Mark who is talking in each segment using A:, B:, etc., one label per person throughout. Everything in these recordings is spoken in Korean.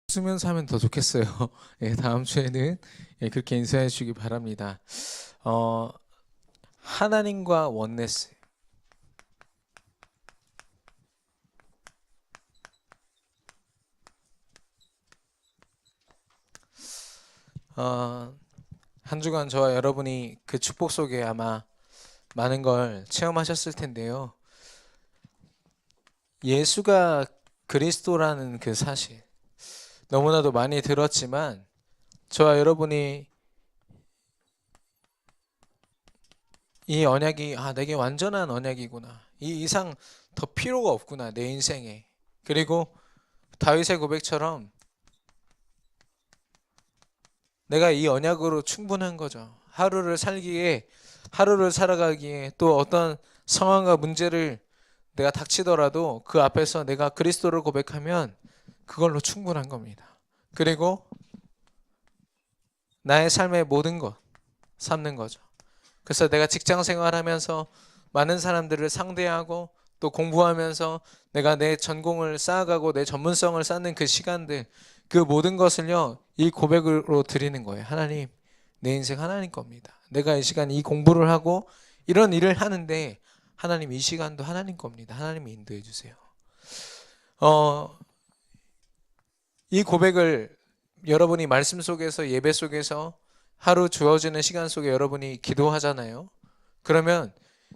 A: 쓰면서 하면 더 좋겠어요. 예, 다음 주에는 그렇게 인사해 주기 바랍니다. 어, 하나님과 원네스. 어, 한 주간 저와 여러분이 그 축복 속에 아마 많은 걸 체험하셨을 텐데요. 예수가 그리스도라는 그 사실 너무나도 많이 들었지만 저와 여러분이 이 언약이 내게 완전한 언약이구나. 이 이상 더 필요가 없구나 내 인생에. 그리고 다윗의 고백처럼 내가 이 언약으로 충분한 거죠. 하루를 살아가기에 또 어떤 상황과 문제를 내가 닥치더라도 그 앞에서 내가 그리스도를 고백하면 그걸로 충분한 겁니다. 그리고 나의 삶의 모든 것 삼는 거죠. 그래서 내가 직장 생활하면서 많은 사람들을 상대하고 또 공부하면서 내가 내 전공을 쌓아가고 내 전문성을 쌓는 그 시간들, 그 모든 것을요, 이 고백으로 드리는 거예요. 하나님, 내 인생 하나님 겁니다. 내가 이 시간 이 공부를 하고 이런 일을 하는데 하나님 이 시간도 하나님 겁니다. 하나님이 인도해 주세요. 어, 이 고백을 여러분이 말씀 속에서 예배 속에서 하루 주어지는 시간 속에 여러분이 기도하잖아요. 그러면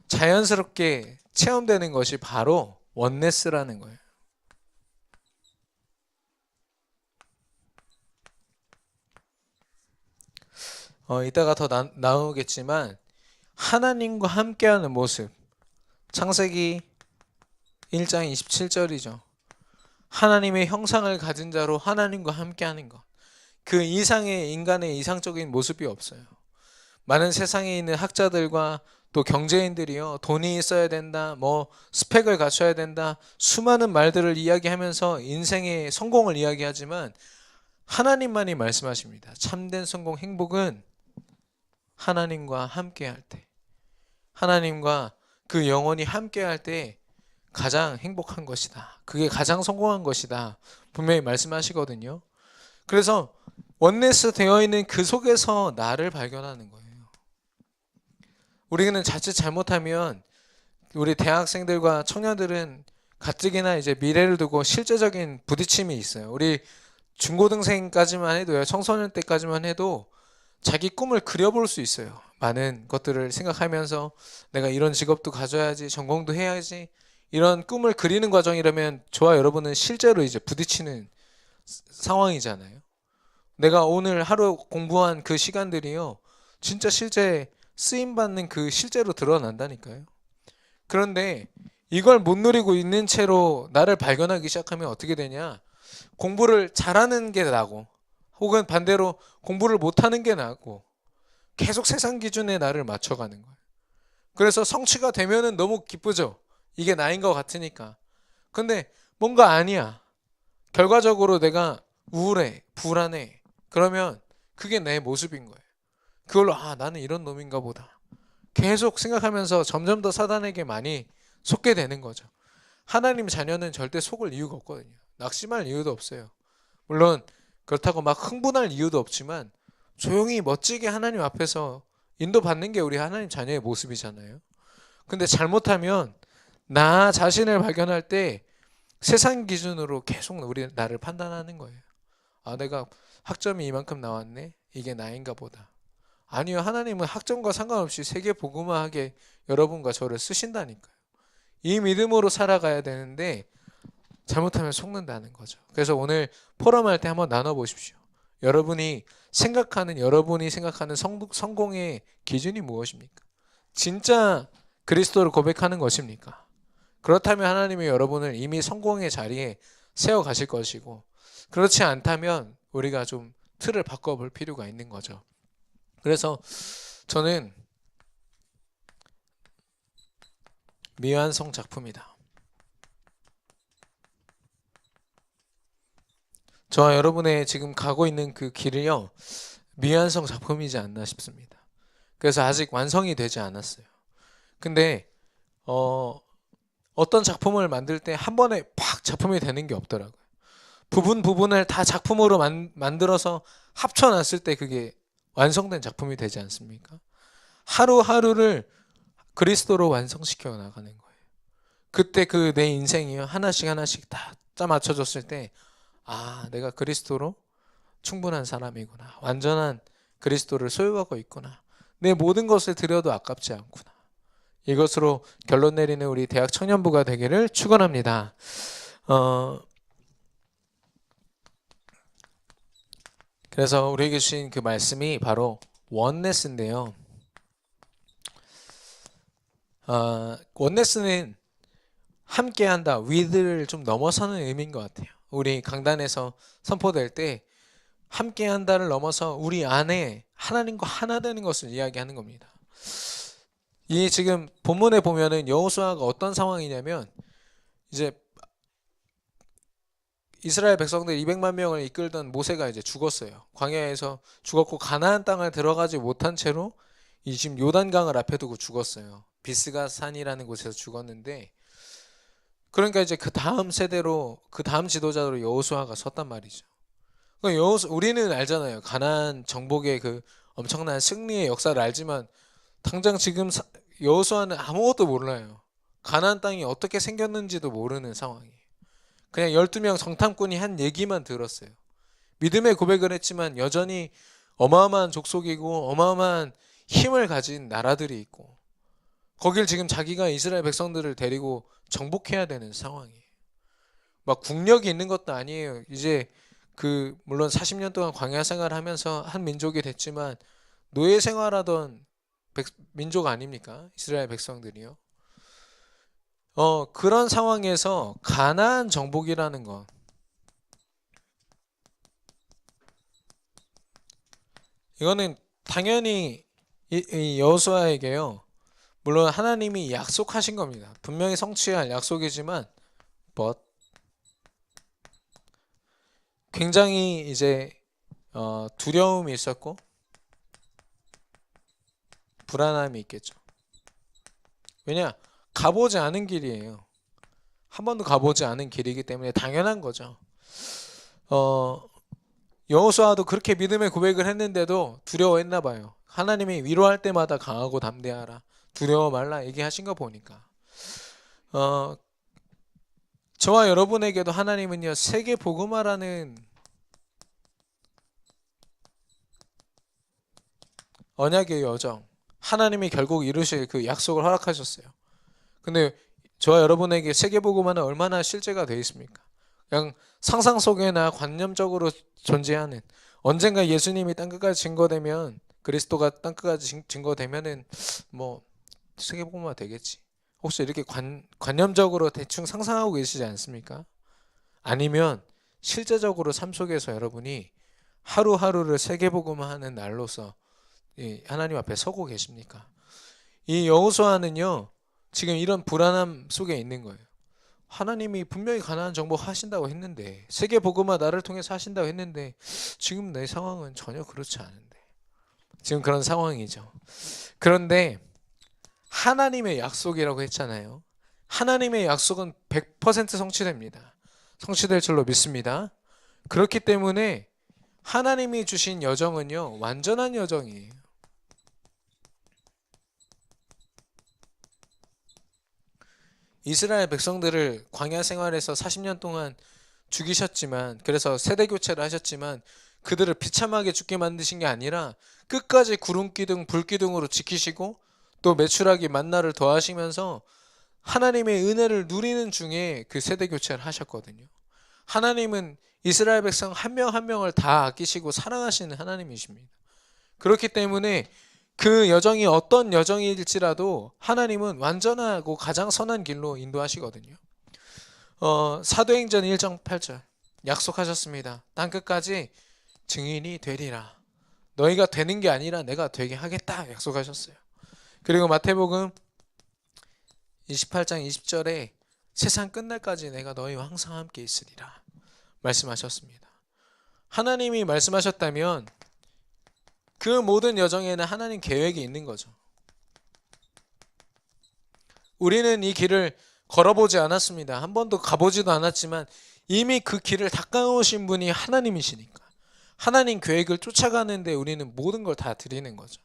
A: 자연스럽게 체험되는 것이 바로 원네스라는 거예요. 이따가 더 나오겠지만 하나님과 함께하는 모습. 창세기 1장 27절이죠. 하나님의 형상을 가진 자로 하나님과 함께하는 것. 그 이상의 인간의 이상적인 모습이 없어요. 많은 세상에 있는 학자들과 또 경제인들이요, 돈이 있어야 된다, 뭐 스펙을 갖춰야 된다, 수많은 말들을 이야기하면서 인생의 성공을 이야기하지만 하나님만이 말씀하십니다. 참된 성공, 행복은 하나님과 함께할 때, 하나님과 그 영혼이 함께할 때 가장 행복한 것이다. 그게 가장 성공한 것이다. 분명히 말씀하시거든요. 그래서 원네스 되어 있는 그 속에서 나를 발견하는 거예요. 우리는 자칫 잘못하면 우리 대학생들과 청년들은 가뜩이나 이제 미래를 두고 실제적인 부딪힘이 있어요. 우리 중고등생까지만 해도요, 청소년 때까지만 해도 자기 꿈을 그려볼 수 있어요. 많은 것들을 생각하면서 내가 이런 직업도 가져야지, 전공도 해야지, 이런 꿈을 그리는 과정이라면 저와 여러분은 실제로 이제 부딪히는 상황이잖아요. 내가 오늘 하루 공부한 그 시간들이요, 진짜 실제 쓰임받는 그 실제로 드러난다니까요. 그런데 이걸 못 누리고 있는 채로 나를 발견하기 시작하면 어떻게 되냐? 공부를 잘하는 게 나고, 혹은 반대로 공부를 못하는 게 나고, 계속 세상 기준에 나를 맞춰가는 거예요. 그래서 성취가 되면은 너무 기쁘죠? 이게 나인 것 같으니까. 근데 뭔가 아니야. 결과적으로 내가 우울해, 불안해. 그러면 그게 내 모습인 거예요. 그걸로 나는 이런 놈인가 보다. 계속 생각하면서 점점 더 사단에게 많이 속게 되는 거죠. 하나님 자녀는 절대 속을 이유가 없거든요. 낙심할 이유도 없어요. 물론 그렇다고 막 흥분할 이유도 없지만 조용히 멋지게 하나님 앞에서 인도받는 게 우리 하나님 자녀의 모습이잖아요. 근데 잘못하면 나 자신을 발견할 때 세상 기준으로 계속 우리 나를 판단하는 거예요. 내가 학점이 이만큼 나왔네. 이게 나인가 보다. 아니요. 하나님은 학점과 상관없이 세계 복음화하게 여러분과 저를 쓰신다니까요. 이 믿음으로 살아가야 되는데 잘못하면 속는다는 거죠. 그래서 오늘 포럼할 때 한번 나눠보십시오. 여러분이 생각하는 성공의 기준이 무엇입니까? 진짜 그리스도를 고백하는 것입니까? 그렇다면 하나님이 여러분을 이미 성공의 자리에 세워 가실 것이고, 그렇지 않다면 우리가 좀 틀을 바꿔볼 필요가 있는 거죠. 그래서 저는 미완성 작품이다. 저와 여러분의 지금 가고 있는 그 길이요, 미완성 작품이지 않나 싶습니다. 그래서 아직 완성이 되지 않았어요. 근데 어떤 작품을 만들 때 한 번에 팍 작품이 되는 게 없더라고요. 부분을 다 작품으로 만들어서 합쳐놨을 때 그게 완성된 작품이 되지 않습니까? 하루하루를 그리스도로 완성시켜 나가는 거예요. 그때 그 내 인생이요, 하나씩 하나씩 다 맞춰졌을 때, 아, 내가 그리스도로 충분한 사람이구나. 완전한 그리스도를 소유하고 있구나. 내 모든 것을 드려도 아깝지 않구나. 이것으로 결론 내리는 우리 대학 청년부가 되기를 축원합니다. 그래서 우리에게 주신 그 말씀이 바로 원네스인데요. 원네스는 함께한다, with를 좀 넘어서는 의미인 것 같아요. 우리 강단에서 선포될 때 함께한다를 넘어서 우리 안에 하나님과 하나 되는 것을 이야기하는 겁니다. 이 지금 본문에 보면은 여호수아가 어떤 상황이냐면, 이제 이스라엘 백성들 200만 명을 이끌던 모세가 이제 죽었어요. 광야에서 죽었고 가나안 땅을 들어가지 못한 채로 이 지금 요단강을 앞에 두고 죽었어요. 비스가 산이라는 곳에서 죽었는데, 그러니까 이제 그 다음 세대로, 그 다음 지도자로 여호수아가 섰단 말이죠. 우리는 알잖아요. 가나안 정복의 그 엄청난 승리의 역사를 알지만 당장 지금 여호수아는 아무것도 몰라요. 가나안 땅이 어떻게 생겼는지도 모르는 상황이에요. 그냥 12명 정탐꾼이 한 얘기만 들었어요. 믿음의 고백을 했지만 여전히 어마어마한 족속이고 어마어마한 힘을 가진 나라들이 있고, 거길 지금 자기가 이스라엘 백성들을 데리고 정복해야 되는 상황이에요. 막 국력이 있는 것도 아니에요. 이제 물론 40년 동안 광야 생활을 하면서 한 민족이 됐지만 노예 생활하던 민족 아닙니까? 이스라엘 백성들이요. 그런 상황에서 가나안 정복이라는 것, 이거는 당연히 이 여호수아에게요, 물론 하나님이 약속하신 겁니다. 분명히 성취할 약속이지만 but 굉장히 이제 두려움이 있었고 불안함이 있겠죠. 왜냐? 가보지 않은 길이에요. 한 번도 가보지 않은 길이기 때문에 당연한 거죠. 여호수아도 그렇게 믿음의 고백을 했는데도 두려워했나 봐요. 하나님이 위로할 때마다 강하고 담대하라, 두려워 말라 얘기하신 거 보니까, 저와 여러분에게도 하나님은요, 세계 복음화라는 언약의 여정, 하나님이 결국 이루실 그 약속을 허락하셨어요. 근데 저와 여러분에게 세계 복음화는 얼마나 실제가 되어 있습니까? 그냥 상상 속에나 관념적으로 존재하는, 언젠가 예수님이 땅끝까지 증거되면, 그리스도가 땅끝까지 증거되면은 뭐 세계 복음화 되겠지. 혹시 이렇게 관념적으로 대충 상상하고 계시지 않습니까? 아니면 실제적으로 삶 속에서 여러분이 하루하루를 세계복음화하는 날로서 하나님 앞에 서고 계십니까? 이 여호수아는요, 지금 이런 불안함 속에 있는 거예요. 하나님이 분명히 가나안 정복하신다고 했는데, 세계복음화 나를 통해서 하신다고 했는데, 지금 내 상황은 전혀 그렇지 않은데, 지금 그런 상황이죠. 그런데 하나님의 약속이라고 했잖아요. 하나님의 약속은 100% 성취됩니다. 성취될 줄로 믿습니다. 그렇기 때문에 하나님이 주신 여정은요, 완전한 여정이에요. 이스라엘 백성들을 광야 생활에서 40년 동안 죽이셨지만, 그래서 세대 교체를 하셨지만, 그들을 비참하게 죽게 만드신 게 아니라 끝까지 구름 기둥, 불 기둥으로 지키시고 또 메추라기 만나를 더하시면서 하나님의 은혜를 누리는 중에 그 세대 교체를 하셨거든요. 하나님은 이스라엘 백성 한 명 한 명을 다 아끼시고 사랑하시는 하나님이십니다. 그렇기 때문에 그 여정이 어떤 여정일지라도 하나님은 완전하고 가장 선한 길로 인도하시거든요. 사도행전 1장 8절 약속하셨습니다. 땅끝까지 증인이 되리라. 너희가 되는 게 아니라 내가 되게 하겠다 약속하셨어요. 그리고 마태복음 28장 20절에 세상 끝날까지 내가 너희와 항상 함께 있으리라 말씀하셨습니다. 하나님이 말씀하셨다면 그 모든 여정에는 하나님 계획이 있는 거죠. 우리는 이 길을 걸어보지 않았습니다. 한 번도 가보지도 않았지만 이미 그 길을 닦아오신 분이 하나님이시니까 하나님 계획을 쫓아가는데 우리는 모든 걸 다 드리는 거죠.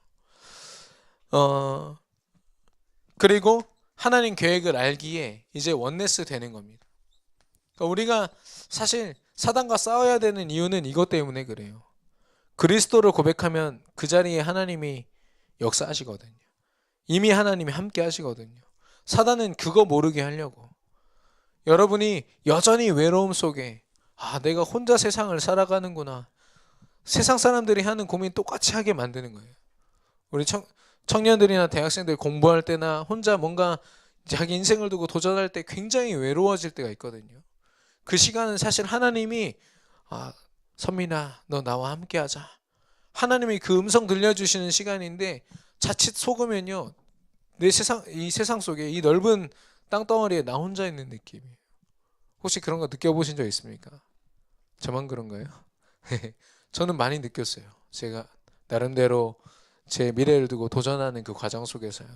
A: 그리고 하나님 계획을 알기에 이제 원네스 되는 겁니다. 그러니까 우리가 사실 사단과 싸워야 되는 이유는 이것 때문에 그래요. 그리스도를 고백하면 그 자리에 하나님이 역사하시거든요. 이미 하나님이 함께 하시거든요. 사단은 그거 모르게 하려고. 여러분이 여전히 외로움 속에 내가 혼자 세상을 살아가는구나. 세상 사람들이 하는 고민 똑같이 하게 만드는 거예요. 우리 청년들이나 대학생들 공부할 때나 혼자 뭔가 자기 인생을 두고 도전할 때 굉장히 외로워질 때가 있거든요. 그 시간은 사실 하나님이 선민아 너 나와 함께 하자. 하나님이 그 음성 들려주시는 시간인데 자칫 속으면요. 이 세상 속에 이 넓은 땅덩어리에 나 혼자 있는 느낌이에요. 혹시 그런 거 느껴보신 적 있습니까? 저만 그런가요? 저는 많이 느꼈어요. 제가 나름대로 제 미래를 두고 도전하는 그 과정 속에서요.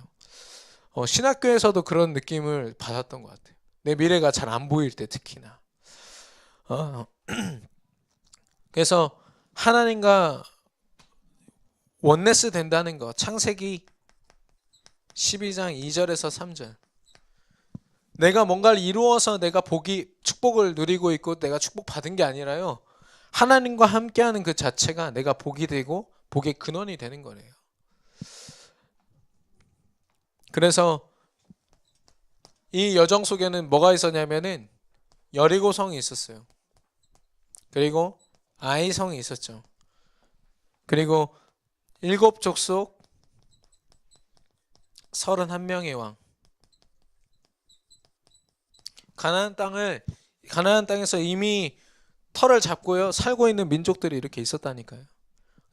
A: 신학교에서도 그런 느낌을 받았던 것 같아요. 내 미래가 잘 안 보일 때 특히나. 그래서 하나님과 원네스 된다는 거, 창세기 12장 2절에서 3절. 내가 뭔가를 이루어서 내가 축복을 누리고 있고 내가 축복받은 게 아니라요. 하나님과 함께하는 그 자체가 내가 복이 되고 복의 근원이 되는 거래요. 그래서 이 여정 속에는 뭐가 있었냐면은 여리고성이 있었어요. 그리고 아이성이 있었죠. 그리고 7족속 31명의 왕. 가나안 땅에서 이미 터를 잡고요 살고 있는 민족들이 이렇게 있었다니까요.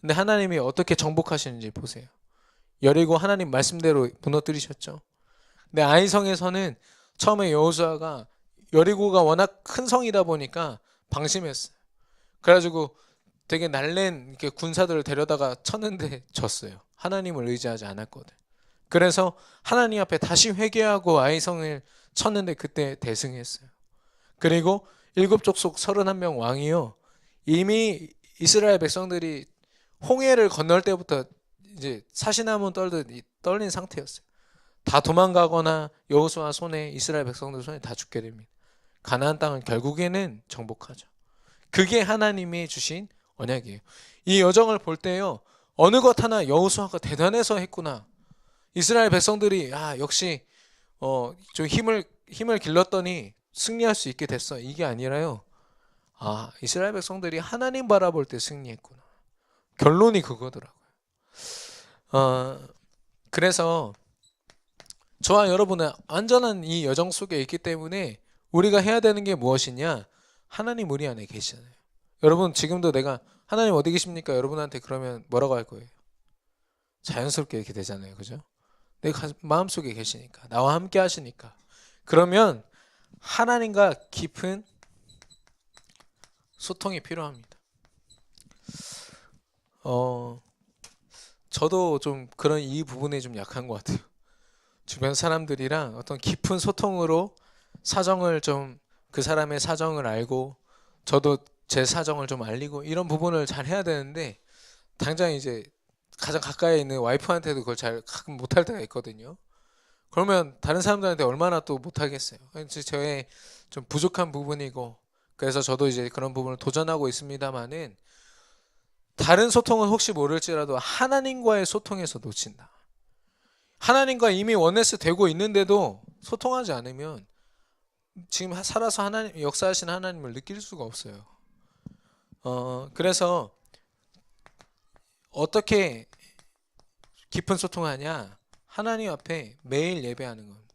A: 근데 하나님이 어떻게 정복하시는지 보세요. 여리고 하나님 말씀대로 무너뜨리셨죠. 근데 아이성에서는 처음에 여호수아가 여리고가 워낙 큰 성이다 보니까 방심했어요. 그래가지고 되게 날랜 이렇게 군사들을 데려다가 쳤는데 졌어요. 하나님을 의지하지 않았거든. 그래서 하나님 앞에 다시 회개하고 아이성을 쳤는데 그때 대승했어요. 그리고 7족속 31명 왕이요. 이미 이스라엘 백성들이 홍해를 건널 때부터 이제 사시나무 떨듯 떨린 상태였어요. 다 도망가거나 여호수아 손에 이스라엘 백성들 손에 다 죽게 됩니다. 가나안 땅은 결국에는 정복하죠. 그게 하나님이 주신 언약이에요. 이 여정을 볼 때요. 어느 것 하나 여호수아가 대단해서 했구나. 이스라엘 백성들이 역시 좀 힘을 길렀더니 승리할 수 있게 됐어. 이게 아니라요. 이스라엘 백성들이 하나님 바라볼 때 승리했구나. 결론이 그거더라고요. 그래서 저와 여러분은 안전한 이 여정 속에 있기 때문에 우리가 해야 되는 게 무엇이냐? 하나님 우리 안에 계시잖아요. 여러분 지금도 내가 하나님 어디 계십니까? 여러분한테 그러면 뭐라고 할 거예요? 자연스럽게 이렇게 되잖아요. 그죠? 내 마음속에 계시니까 나와 함께 하시니까 그러면 하나님과 깊은 소통이 필요합니다. 저도 좀 그런 이 부분에 좀 약한 것 같아요. 주변 사람들이랑 어떤 깊은 소통으로 사정을 좀 그 사람의 사정을 알고 저도 제 사정을 좀 알리고 이런 부분을 잘 해야 되는데 당장 이제 가장 가까이 있는 와이프한테도 그걸 잘 가끔 못할 때가 있거든요. 그러면 다른 사람들한테 얼마나 또 못하겠어요. 저의 좀 부족한 부분이고 그래서 저도 이제 그런 부분을 도전하고 있습니다만은 다른 소통은 혹시 모를지라도 하나님과의 소통에서 놓친다. 하나님과 이미 원네스 되고 있는데도 소통하지 않으면 지금 살아서 하나님 역사하시는 하나님을 느낄 수가 없어요. 그래서 어떻게 깊은 소통하냐? 하나님 앞에 매일 예배하는 겁니다.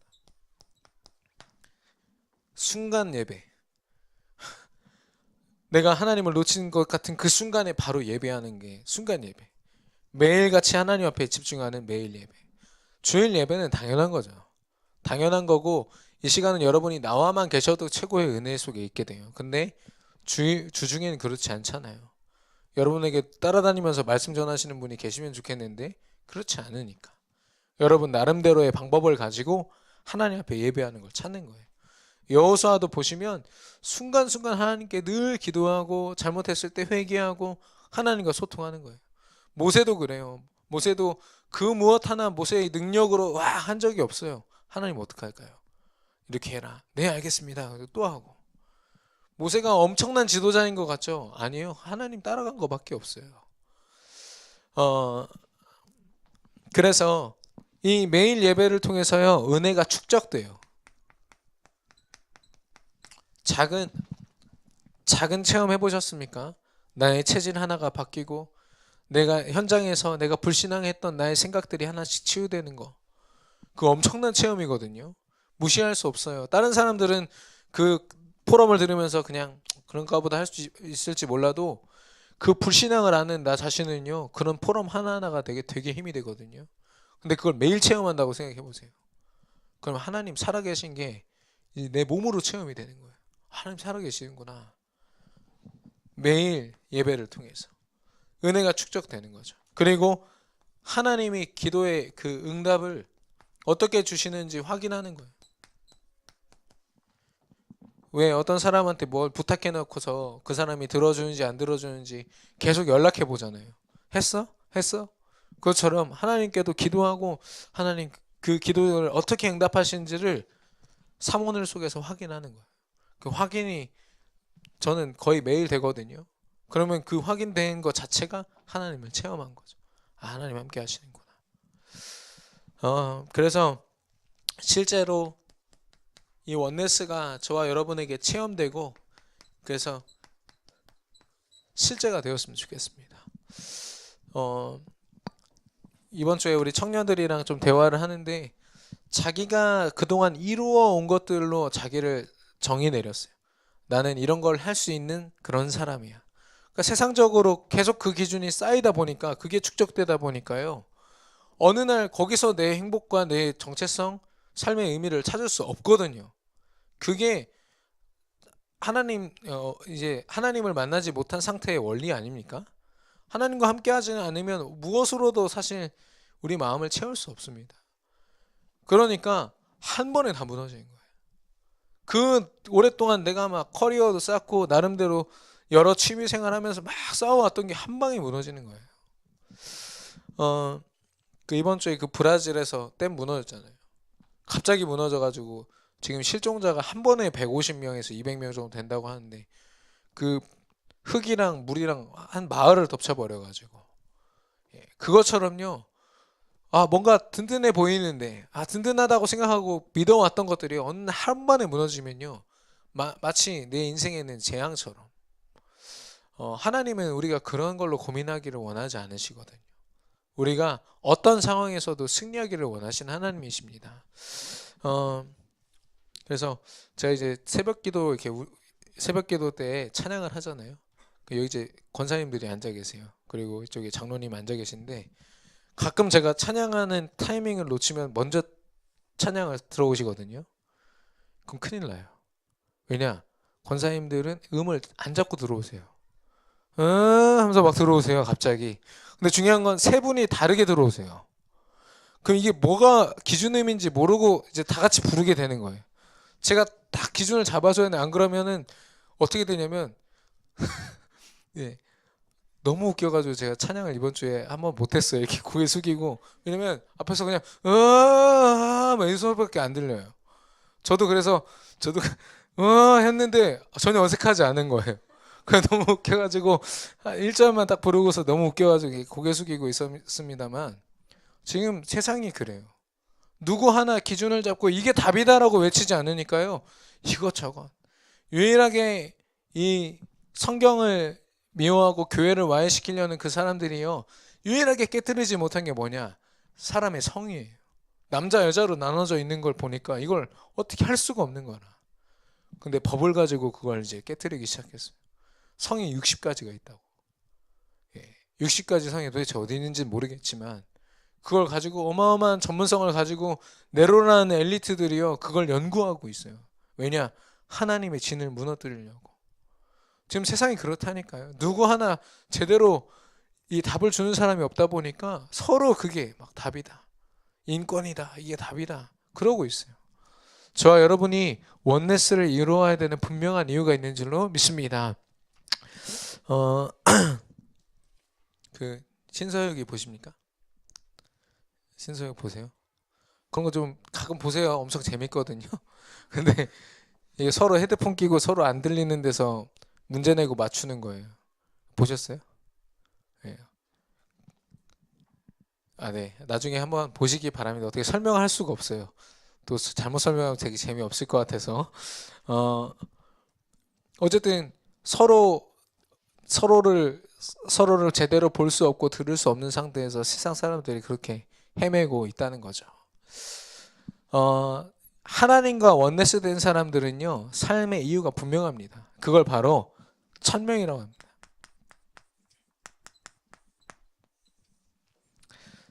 A: 순간 예배. 내가 하나님을 놓친 것 같은 그 순간에 바로 예배하는 게 순간 예배. 매일같이 하나님 앞에 집중하는 매일 예배. 주일 예배는 당연한 거죠. 당연한 거고 이 시간은 여러분이 나와만 계셔도 최고의 은혜 속에 있게 돼요. 근데 주중에는 그렇지 않잖아요. 여러분에게 따라다니면서 말씀 전하시는 분이 계시면 좋겠는데 그렇지 않으니까. 여러분 나름대로의 방법을 가지고 하나님 앞에 예배하는 걸 찾는 거예요. 여호수아도 보시면 순간순간 하나님께 늘 기도하고 잘못했을 때 회개하고 하나님과 소통하는 거예요. 모세도 그래요. 모세도 그 무엇 하나 모세의 능력으로 와 한 적이 없어요. 하나님 어떡할까요? 이렇게 해라. 네, 알겠습니다. 그리고 또 하고. 모세가 엄청난 지도자인 것 같죠? 아니에요. 하나님 따라간 것밖에 없어요. 그래서 이 매일 예배를 통해서요, 은혜가 축적돼요. 작은 체험 해보셨습니까? 나의 체질 하나가 바뀌고 내가 현장에서 내가 불신앙했던 나의 생각들이 하나씩 치유되는 거. 그 엄청난 체험이거든요. 무시할 수 없어요. 다른 사람들은 그 포럼을 들으면서 그냥 그런가 보다 할 수 있을지 몰라도 그 불신앙을 아는 나 자신은요, 그런 포럼 하나하나가 되게 힘이 되거든요. 근데 그걸 매일 체험한다고 생각해 보세요. 그럼 하나님 살아계신 게 내 몸으로 체험이 되는 거예요. 하나님 살아계시는구나. 매일 예배를 통해서 은혜가 축적되는 거죠. 그리고 하나님이 기도의 그 응답을 어떻게 주시는지 확인하는 거예요. 왜 어떤 사람한테 뭘 부탁해 놓고서 그 사람이 들어주는지 안 들어주는지 계속 연락해 보잖아요. 했어? 했어? 그것처럼 하나님께도 기도하고 하나님 그 기도를 어떻게 응답하시는지를 사모늘 속에서 확인하는 거예요. 그 확인이 저는 거의 매일 되거든요. 그러면 그 확인된 것 자체가 하나님을 체험한 거죠. 아, 하나님 함께 하시는구나. 그래서 실제로 이 원네스가 저와 여러분에게 체험되고 그래서 실제가 되었으면 좋겠습니다. 이번 주에 우리 청년들이랑 좀 대화를 하는데 자기가 그동안 이루어 온 것들로 자기를 정의 내렸어요. 나는 이런 걸 할 수 있는 그런 사람이야. 그러니까 세상적으로 계속 그 기준이 쌓이다 보니까 그게 축적되다 보니까요. 어느 날 거기서 내 행복과 내 정체성, 삶의 의미를 찾을 수 없거든요. 그게 이제 하나님을 만나지 못한 상태의 원리 아닙니까? 하나님과 함께 하지는 않으면 무엇으로도 사실 우리 마음을 채울 수 없습니다. 그러니까 한 번에 다 무너지는 거예요. 그 오랫동안 내가 막 커리어도 쌓고 나름대로 여러 취미 생활하면서 막 쌓아왔던 게 한 방에 무너지는 거예요. 그 이번 주에 그 브라질에서 댐 무너졌잖아요. 갑자기 무너져가지고 지금 실종자가 한 번에 150명에서 200명 정도 된다고 하는데 그 흙이랑 물이랑 한 마을을 덮쳐버려가지고 그것처럼요. 뭔가 든든해 보이는데 든든하다고 생각하고 믿어왔던 것들이 어느 날 한 번에 무너지면요. 마치 내 인생에는 재앙처럼 하나님은 우리가 그런 걸로 고민하기를 원하지 않으시거든요. 우리가 어떤 상황에서도 승리하기를 원하시는 하나님이십니다. 그래서 제가 이제 새벽기도 때 찬양을 하잖아요. 여기 이제 권사님들이 앉아 계세요. 그리고 이쪽에 장로님 앉아 계신데 가끔 제가 찬양하는 타이밍을 놓치면 먼저 찬양을 들어오시거든요. 그럼 큰일 나요. 왜냐? 권사님들은 음을 안 잡고 들어오세요. 하면서 막 들어오세요, 갑자기. 근데 중요한 건 세 분이 다르게 들어오세요. 그럼 이게 뭐가 기준음인지 모르고 이제 다 같이 부르게 되는 거예요. 제가 딱 기준을 잡아줘야 하는데 안 그러면은 어떻게 되냐면 예, 너무 웃겨가지고 제가 찬양을 이번 주에 한번 못했어요. 이렇게 고개 숙이고 왜냐면 앞에서 그냥 막 이 소리밖에 안 들려요. 그래서 저도 했는데 전혀 어색하지 않은 거예요. 그래 너무 웃겨가지고 1절만 딱 부르고서 너무 웃겨가지고 고개 숙이고 있었습니다만 지금 세상이 그래요. 누구 하나 기준을 잡고 이게 답이다라고 외치지 않으니까요. 이것저것 유일하게 이 성경을 미워하고 교회를 와해시키려는 그 사람들이요. 유일하게 깨뜨리지 못한 게 뭐냐? 사람의 성이에요. 남자 여자로 나눠져 있는 걸 보니까 이걸 어떻게 할 수가 없는 거라. 근데 법을 가지고 그걸 이제 깨뜨리기 시작했어요. 성이 60가지가 있다고. 60가지 성이 도대체 어디 있는지 모르겠지만 그걸 가지고 어마어마한 전문성을 가지고 네로라는 엘리트들이요. 그걸 연구하고 있어요. 왜냐? 하나님의 진을 무너뜨리려고. 지금 세상이 그렇다니까요. 누구 하나 제대로 이 답을 주는 사람이 없다 보니까 서로 그게 막 답이다. 인권이다. 이게 답이다. 그러고 있어요. 저와 여러분이 원네스를 이루어야 되는 분명한 이유가 있는 줄로 믿습니다. 어, 그 신서유기 보십니까? 신서유기 보세요. 그런 거 좀 가끔 보세요. 엄청 재밌거든요. 근데 이게 서로 헤드폰 끼고 서로 안 들리는 데서 문제 내고 맞추는 거예요. 보셨어요? 네. 아, 네. 나중에 한번 보시기 바랍니다. 어떻게 설명할 수가 없어요. 또 잘못 설명하면 되게 재미없을 것 같아서. 어, 어쨌든 서로를 제대로 볼 수 없고 들을 수 없는 상태에서 세상 사람들이 그렇게 헤매고 있다는 거죠. 하나님과 원네스 된 사람들은요, 삶의 이유가 분명합니다. 그걸 바로 천명이라고 합니다.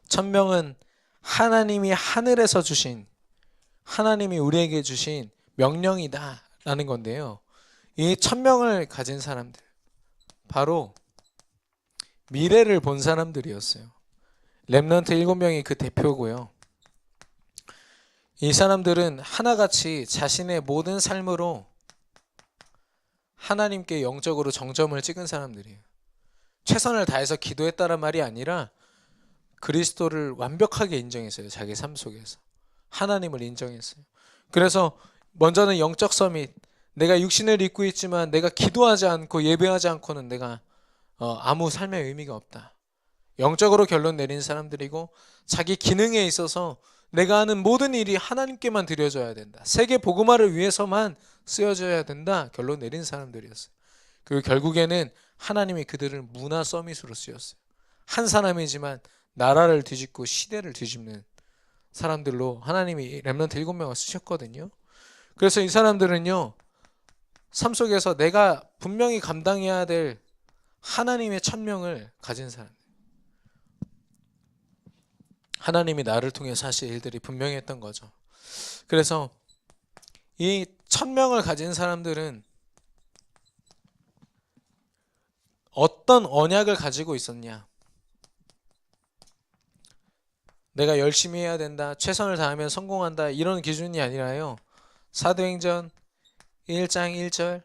A: 천명은 하나님이 하늘에서 주신, 하나님이 우리에게 주신 명령이다 라는 건데요. 이 천명을 가진 사람들, 바로 미래를 본 사람들이었어요. 렘넌트 7명이 그 대표고요. 이 사람들은 하나같이 자신의 모든 삶으로 하나님께 영적으로 정점을 찍은 사람들이에요. 최선을 다해서 기도했다는 말이 아니라 그리스도를 완벽하게 인정했어요. 자기 삶 속에서. 하나님을 인정했어요. 그래서 먼저는 영적 서밋, 내가 육신을 입고 있지만 내가 기도하지 않고 예배하지 않고는 내가 아무 삶의 의미가 없다. 영적으로 결론 내린 사람들이고, 자기 기능에 있어서 내가 하는 모든 일이 하나님께만 드려져야 된다. 세계 복음화를 위해서만 쓰여져야 된다. 결론 내린 사람들이었어요. 그리고 결국에는 하나님이 그들을 문화 서밋으로 쓰였어요. 한 사람이지만 나라를 뒤집고 시대를 뒤집는 사람들로 하나님이 렘넌트 7명을 쓰셨거든요. 그래서 이 사람들은요, 삶 속에서 내가 분명히 감당해야 될 하나님의 천명을 가진 사람. 하나님이 나를 통해서 하실 일들이 분명했던 거죠. 그래서 이 천명을 가진 사람들은 어떤 언약을 가지고 있었냐? 내가 열심히 해야 된다, 최선을 다하면 성공한다, 이런 기준이 아니라요. 사도행전 1장 1절,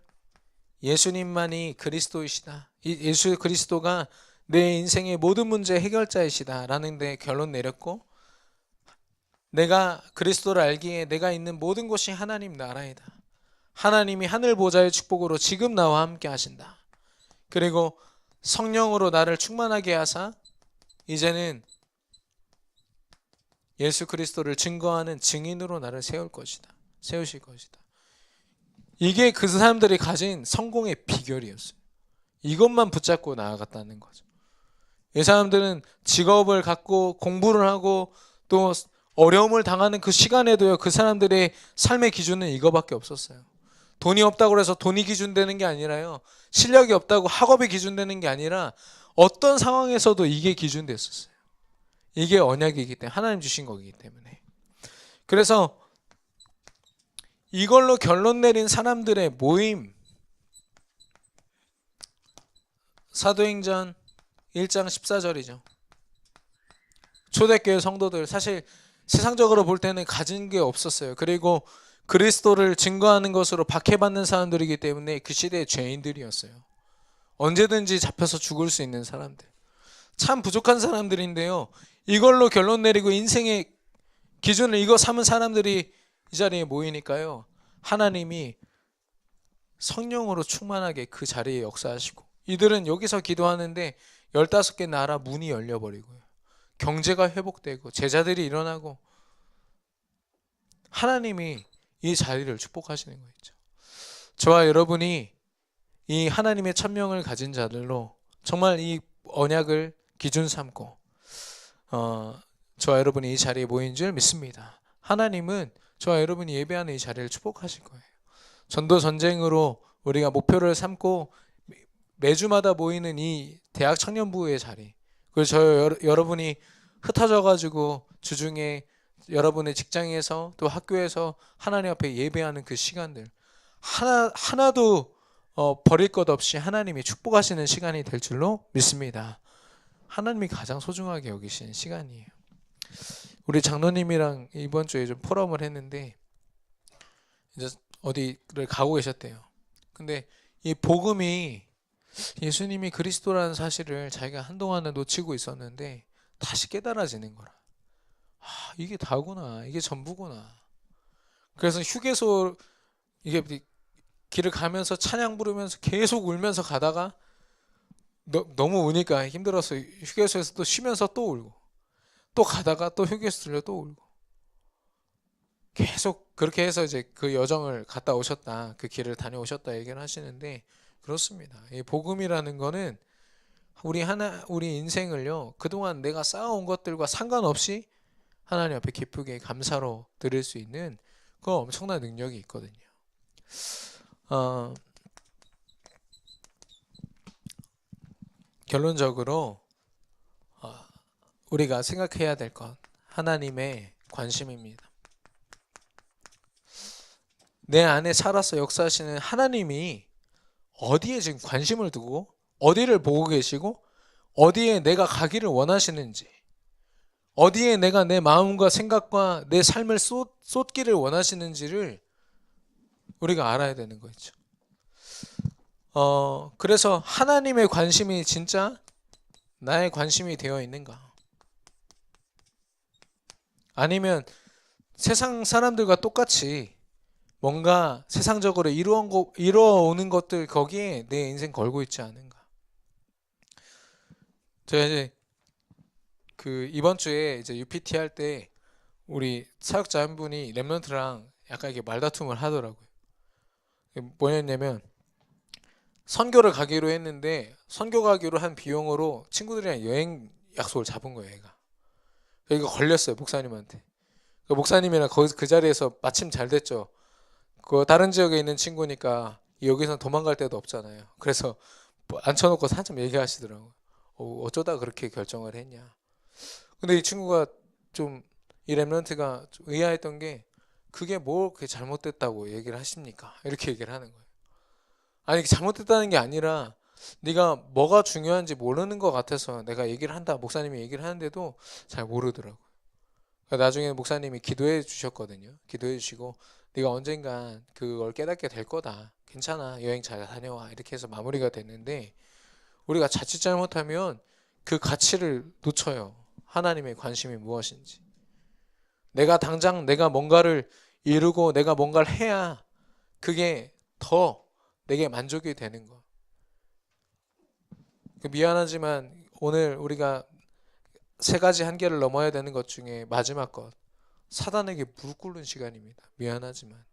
A: 예수님만이 그리스도이시다. 예수 그리스도가 내 인생의 모든 문제 해결자이시다 라는 데 결론 내렸고, 내가 그리스도를 알기에 내가 있는 모든 곳이 하나님 나라이다. 하나님이 하늘 보좌의 축복으로 지금 나와 함께 하신다. 그리고 성령으로 나를 충만하게 하사 이제는 예수 그리스도를 증거하는 증인으로 나를 세우실 것이다. 이게 그 사람들이 가진 성공의 비결이었어요. 이것만 붙잡고 나아갔다는 거죠. 이 사람들은 직업을 갖고 공부를 하고 또 어려움을 당하는 그 시간에도요, 그 사람들의 삶의 기준은 이거밖에 없었어요. 돈이 없다고 해서 돈이 기준되는 게 아니라요, 실력이 없다고 학업이 기준되는 게 아니라 어떤 상황에서도 이게 기준됐었어요. 이게 언약이기 때문에, 하나님 주신 거기 때문에. 그래서 이걸로 결론 내린 사람들의 모임, 사도행전 1장 14절이죠. 초대교회 성도들, 사실 세상적으로 볼 때는 가진 게 없었어요. 그리고 그리스도를 증거하는 것으로 박해받는 사람들이기 때문에 그 시대의 죄인들이었어요. 언제든지 잡혀서 죽을 수 있는 사람들, 참 부족한 사람들인데요, 이걸로 결론 내리고 인생의 기준을 이거 삼은 사람들이 이 자리에 모이니까요, 하나님이 성령으로 충만하게 그 자리에 역사하시고, 이들은 여기서 기도하는데 15개 나라 문이 열려버리고요, 경제가 회복되고 제자들이 일어나고 하나님이 이 자리를 축복하시는 거죠. 저와 여러분이 이 하나님의 천명을 가진 자들로 정말 이 언약을 기준 삼고 저와 여러분이 이 자리에 모인 줄 믿습니다. 하나님은 저와 여러분이 예배하는 이 자리를 축복하실 거예요. 전도 전쟁으로 우리가 목표를 삼고 매주마다 모이는 이 대학 청년부의 자리, 그리고 여러분이 흩어져 가지고 주중에 여러분의 직장에서 또 학교에서 하나님 앞에 예배하는 그 시간들, 하나도 버릴 것 없이 하나님이 축복하시는 시간이 될 줄로 믿습니다. 하나님이 가장 소중하게 여기시는 시간이에요. 우리 장로님이랑 이번 주에 좀 포럼을 했는데, 이제 어디를 가고 계셨대요. 근데 이 복음이 예수님이 그리스도라는 사실을 자기가 한동안은 놓치고 있었는데 다시 깨달아지는 거라. 아, 이게 다구나. 이게 전부구나. 그래서 휴게소 이게 길을 가면서 찬양 부르면서 계속 울면서 가다가 너무 우니까 힘들어서 휴게소에서 또 쉬면서 또 울고 또 가다가 또 휴게소 들려 또 울고 계속 그렇게 해서 이제 그 여정을 갔다 오셨다. 그 길을 다녀오셨다 얘기를 하시는데 그렇습니다. 이 복음이라는 거는 우리 인생을요. 그동안 내가 쌓아온 것들과 상관없이 하나님 앞에 기쁘게 감사로 드릴 수 있는 그 엄청난 능력이 있거든요. 어, 결론적으로 우리가 생각해야 될 것 하나님의 관심입니다. 내 안에 살아서 역사하시는 하나님이 어디에 지금 관심을 두고 어디를 보고 계시고 어디에 내가 가기를 원하시는지 어디에 내가 내 마음과 생각과 내 삶을 쏟기를 원하시는지를 우리가 알아야 되는 거죠. 그래서 하나님의 관심이 진짜 나의 관심이 되어 있는가? 아니면 세상 사람들과 똑같이 뭔가 세상적으로 이루어오는 것들 거기에 내 인생 걸고 있지 않은가? 제가 이제 그 이번 주에 이제 UPT 할 때 우리 사역자 한 분이 랩런트랑 약간 이렇게 말다툼을 하더라고요. 뭐였냐면 선교를 가기로 했는데 선교 가기로 한 비용으로 친구들이랑 여행 약속을 잡은 거예요, 얘가. 이거 걸렸어요, 목사님한테. 목사님이랑 그 자리에서 마침 잘 됐죠. 그 다른 지역에 있는 친구니까 여기서 도망갈 데도 없잖아요. 그래서 앉혀놓고 한참 얘기하시더라고요. 어쩌다 그렇게 결정을 했냐. 근데 이 친구가 좀 이 랩런트가 좀 의아했던 게 그게 뭐 그게 잘못됐다고 얘기를 하십니까? 이렇게 얘기를 하는 거예요. 아니 잘못됐다는 게 아니라 네가 뭐가 중요한지 모르는 것 같아서 내가 얘기를 한다. 목사님이 얘기를 하는데도 잘 모르더라고요. 그러니까 나중에 목사님이 기도해 주셨거든요. 기도해 주시고 네가 언젠간 그걸 깨닫게 될 거다. 괜찮아. 여행 잘 다녀와. 이렇게 해서 마무리가 됐는데 우리가 자칫 잘못하면 그 가치를 놓쳐요. 하나님의 관심이 무엇인지. 내가 뭔가를 이루고 내가 뭔가를 해야 그게 더 내게 만족이 되는 거. 미안하지만 오늘 우리가 세 가지 한계를 넘어야 되는 것 중에 마지막 것. 사단에게 무릎 꿇는 시간입니다. 미안하지만.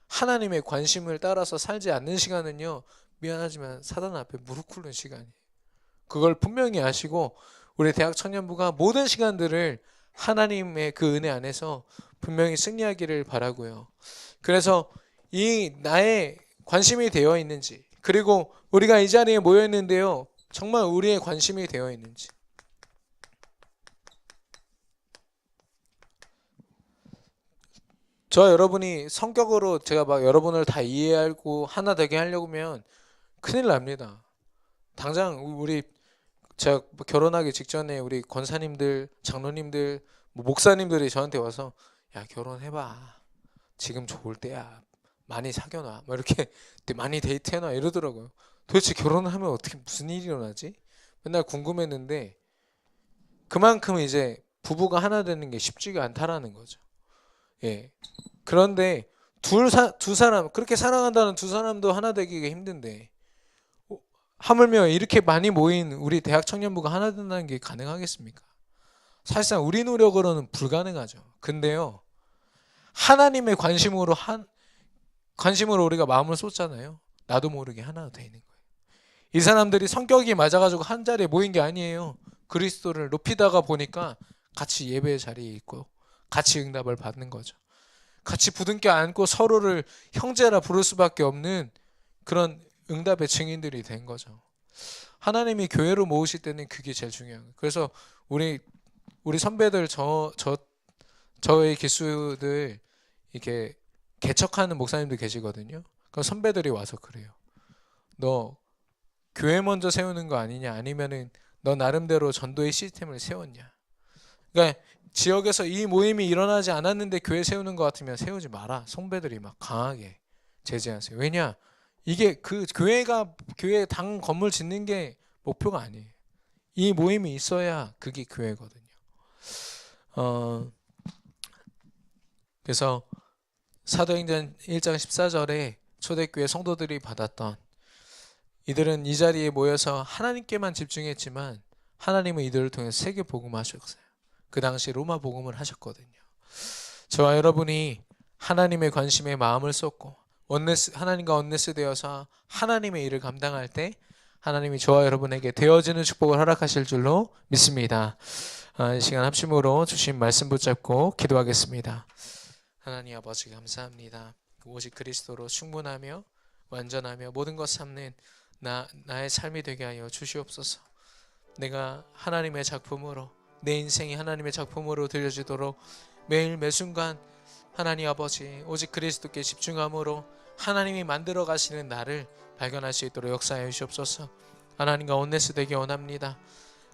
A: 하나님의 관심을 따라서 살지 않는 시간은요. 미안하지만 사단 앞에 무릎 꿇는 시간이에요. 그걸 분명히 아시고 우리 대학 청년부가 모든 시간들을 하나님의 그 은혜 안에서 분명히 승리하기를 바라고요. 그래서 이 나의 관심이 되어 있는지 그리고 우리가 이 자리에 모여 있는데요. 정말 우리의 관심이 되어 있는지 저 여러분이 성격으로 제가 막 여러분을 다 이해하고 하나 되게 하려고 하면 큰일 납니다. 당장 우리 제가 결혼하기 직전에 우리 권사님들, 장로님들, 목사님들이 저한테 와서 야 결혼해봐. 지금 좋을 때야. 많이 사귀어놔. 막 이렇게 많이 데이트해놔 이러더라고요. 도대체 결혼을 하면 어떻게 무슨 일이 일어나지? 맨날 궁금했는데 그만큼 이제 부부가 하나 되는 게 쉽지가 않다라는 거죠. 예. 그런데 두 사람 그렇게 사랑한다는 두 사람도 하나 되기가 힘든데 하물며 이렇게 많이 모인 우리 대학 청년부가 하나 된다는 게 가능하겠습니까? 사실상 우리 노력으로는 불가능하죠. 근데요, 하나님의 관심으로 우리가 마음을 쏟잖아요. 나도 모르게 하나 되는 거예요. 이 사람들이 성격이 맞아가지고 한 자리에 모인 게 아니에요. 그리스도를 높이다가 보니까 같이 예배의 자리에 있고 같이 응답을 받는 거죠. 같이 부둥켜 안고 서로를 형제라 부를 수밖에 없는 그런 응답의 증인들이 된 거죠. 하나님이 교회로 모으실 때는 그게 제일 중요한 거예요. 그래서 우리 선배들 저의 기수들 이렇게 개척하는 목사님들 계시거든요. 그럼 선배들이 와서 그래요. 너 교회 먼저 세우는 거 아니냐? 아니면은 너 나름대로 전도의 시스템을 세웠냐? 그러니까 지역에서 이 모임이 일어나지 않았는데 교회 세우는 것 같으면 세우지 마라. 성배들이 막 강하게 제재하세요. 왜냐? 이게 그 교회 당 건물 짓는 게 목표가 아니에요. 이 모임이 있어야 그게 교회거든요. 그래서 사도행전 1장 14절에 초대교회 성도들이 받았던, 이들은 이 자리에 모여서 하나님께만 집중했지만 하나님은 이들을 통해 세계 복음하셨어요. 그 당시 로마 복음을 하셨거든요. 저와 여러분이 하나님의 관심에 마음을 쏟고 하나님과 원내스 되어서 하나님의 일을 감당할 때 하나님이 저와 여러분에게 되어지는 축복을 허락하실 줄로 믿습니다. 이 시간 합심으로 주신 말씀 붙잡고 기도하겠습니다. 하나님 아버지 감사합니다. 오직 그리스도로 충분하며 완전하며 모든 것 삼는 나의 삶이 되게 하여 주시옵소서. 내가 하나님의 작품으로, 내 인생이 하나님의 작품으로 들려지도록 매일 매순간 하나님 아버지 오직 그리스도께 집중함으로 하나님이 만들어 가시는 나를 발견할 수 있도록 역사하여 주시옵소서. 하나님과 원내스 되기 원합니다.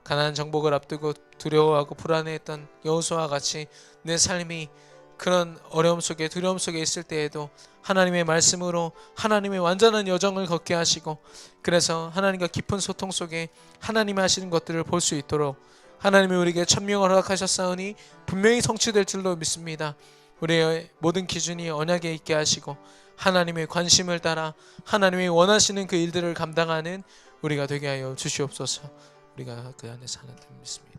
A: 가나안 정복을 앞두고 두려워하고 불안해했던 여호수아와 같이 내 삶이 그런 어려움 속에 두려움 속에 있을 때에도 하나님의 말씀으로 하나님의 완전한 여정을 걷게 하시고, 그래서 하나님과 깊은 소통 속에 하나님이 하시는 것들을 볼 수 있도록 하나님이 우리에게 천명을 허락하셨사오니 분명히 성취될 줄로 믿습니다. 우리의 모든 기준이 언약에 있게 하시고 하나님의 관심을 따라 하나님이 원하시는 그 일들을 감당하는 우리가 되게 하여 주시옵소서. 우리가 그 안에 사는 줄 믿습니다.